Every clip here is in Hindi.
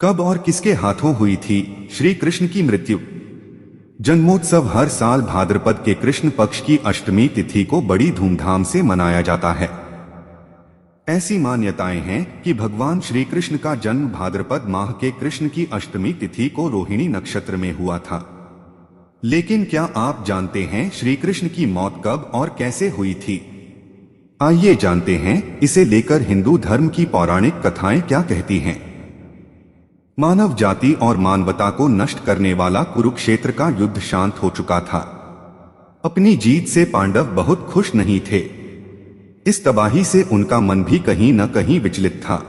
कब और किसके हाथों हुई थी श्री कृष्ण की मृत्यु? जन्मोत्सव हर साल भाद्रपद के कृष्ण पक्ष की अष्टमी तिथि को बड़ी धूमधाम से मनाया जाता है। ऐसी मान्यताएं हैं कि भगवान श्री कृष्ण का जन्म भाद्रपद माह के कृष्ण की अष्टमी तिथि को रोहिणी नक्षत्र में हुआ था। लेकिन क्या आप जानते हैं श्री कृष्ण की मौत कब और कैसे हुई थी? आइए जानते हैं इसे लेकर हिंदू धर्म की पौराणिक कथाएं क्या कहती हैं। मानव जाति और मानवता को नष्ट करने वाला कुरुक्षेत्र का युद्ध शांत हो चुका था। अपनी जीत से पांडव बहुत खुश नहीं थे। इस तबाही से उनका मन भी कहीं न कहीं विचलित था।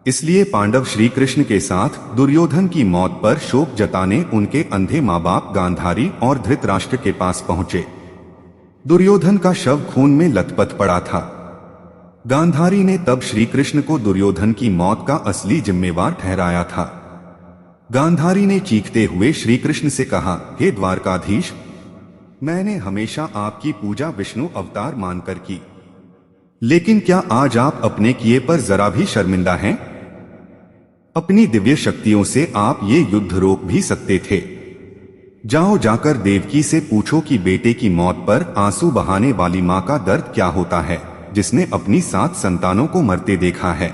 इसलिए पांडव श्री कृष्ण के साथ दुर्योधन की मौत पर शोक जताने उनके अंधे माँ बाप गांधारी और धृतराष्ट्र के पास पहुंचे। दुर्योधन का शव खून में लथपथ पड़ा था। गांधारी ने तब श्री कृष्ण को दुर्योधन की मौत का असली जिम्मेवार ठहराया था। गांधारी ने चीखते हुए श्री कृष्ण से कहा, हे द्वारकाधीश, मैंने हमेशा आपकी पूजा विष्णु अवतार मानकर की, लेकिन क्या आज आप अपने किए पर जरा भी शर्मिंदा हैं? अपनी दिव्य शक्तियों से आप ये युद्ध रोक भी सकते थे। जाओ जाकर देवकी से पूछो कि बेटे की मौत पर आंसू बहाने वाली मां का दर्द क्या होता है, जिसने अपनी 7 संतानों को मरते देखा है।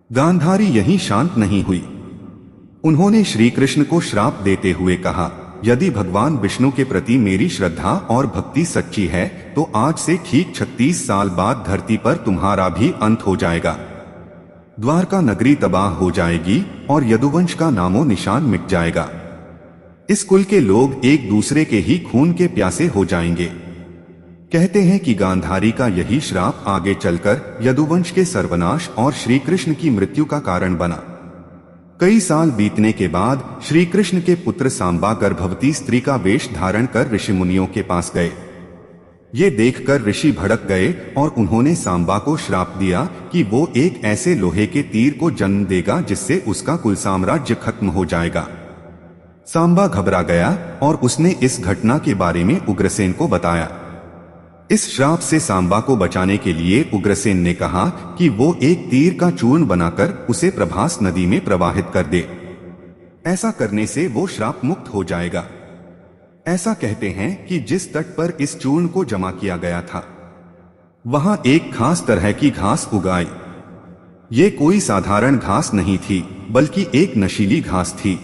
गांधारी यहीं शांत नहीं हुई। उन्होंने श्री कृष्ण को श्राप देते हुए कहा, यदि भगवान विष्णु के प्रति मेरी श्रद्धा और भक्ति सच्ची है तो आज से ठीक 36 साल बाद धरती पर तुम्हारा भी अंत हो जाएगा। द्वारका नगरी तबाह हो जाएगी और यदुवंश का नामो निशान मिट जाएगा। इस कुल के लोग एक दूसरे के ही खून के प्यासे हो जाएंगे। कहते हैं कि गांधारी का यही श्राप आगे चलकर यदुवंश के सर्वनाश और श्री कृष्ण की मृत्यु का कारण बना। कई साल बीतने के बाद श्री कृष्ण के पुत्र सांबा गर्भवती स्त्री का वेश धारण कर ऋषि मुनियों के पास गए। ये देखकर ऋषि भड़क गए और उन्होंने सांबा को श्राप दिया कि वो एक ऐसे लोहे के तीर को जन्म देगा जिससे उसका कुल साम्राज्य खत्म हो जाएगा। सांबा घबरा गया और उसने इस घटना के बारे में उग्रसेन को बताया। इस श्राप से सांबा को बचाने के लिए उग्रसेन ने कहा कि वो एक तीर का चूर्ण बनाकर उसे प्रभास नदी में प्रवाहित कर दे। ऐसा करने से वो श्राप मुक्त हो जाएगा। ऐसा कहते हैं कि जिस तट पर इस चूर्ण को जमा किया गया था वहां एक खास तरह की घास उगाई। ये कोई साधारण घास नहीं थी, बल्कि एक नशीली घास थी।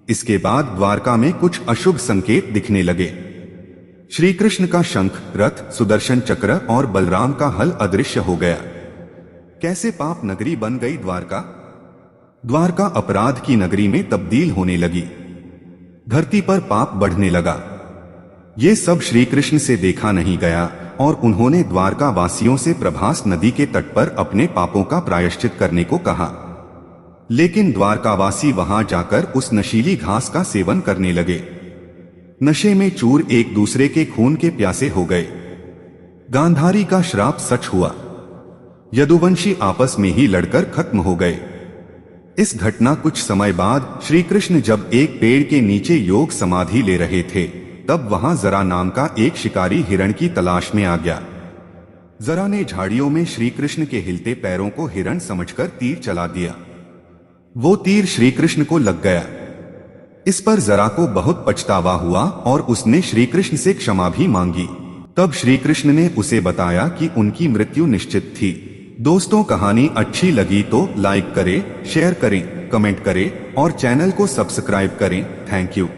इसके बाद द्वारका में कुछ अशुभ संकेत दिखने लगे। श्री कृष्ण का शंख, रथ, सुदर्शन चक्र और बलराम का हल अदृश्य हो गया। कैसे पाप नगरी बन गई द्वारका। द्वारका अपराध की नगरी में तब्दील होने लगी। धरती पर पाप बढ़ने लगा। ये सब श्री कृष्ण से देखा नहीं गया और उन्होंने द्वारका वासियों से प्रभास नदी के तट पर अपने पापों का प्रायश्चित करने को कहा। लेकिन द्वारकावासी वहां जाकर उस नशीली घास का सेवन करने लगे। नशे में चूर एक दूसरे के खून के प्यासे हो गए। गांधारी का श्राप सच हुआ। यदुवंशी आपस में ही लड़कर खत्म हो गए। इस घटना कुछ समय बाद श्री कृष्ण जब एक पेड़ के नीचे योग समाधि ले रहे थे, तब वहां जरा नाम का एक शिकारी हिरण की तलाश में आ गया। जरा ने झाड़ियों में श्री कृष्ण के हिलते पैरों को हिरण समझकर तीर चला दिया। वो तीर श्री कृष्ण को लग गया। इस पर जरा को बहुत पछतावा हुआ और उसने श्री कृष्ण से क्षमा भी मांगी। तब श्री कृष्ण ने उसे बताया कि उनकी मृत्यु निश्चित थी। दोस्तों, कहानी अच्छी लगी तो लाइक करें, शेयर करें, कमेंट करें और चैनल को सब्सक्राइब करें। Thank you.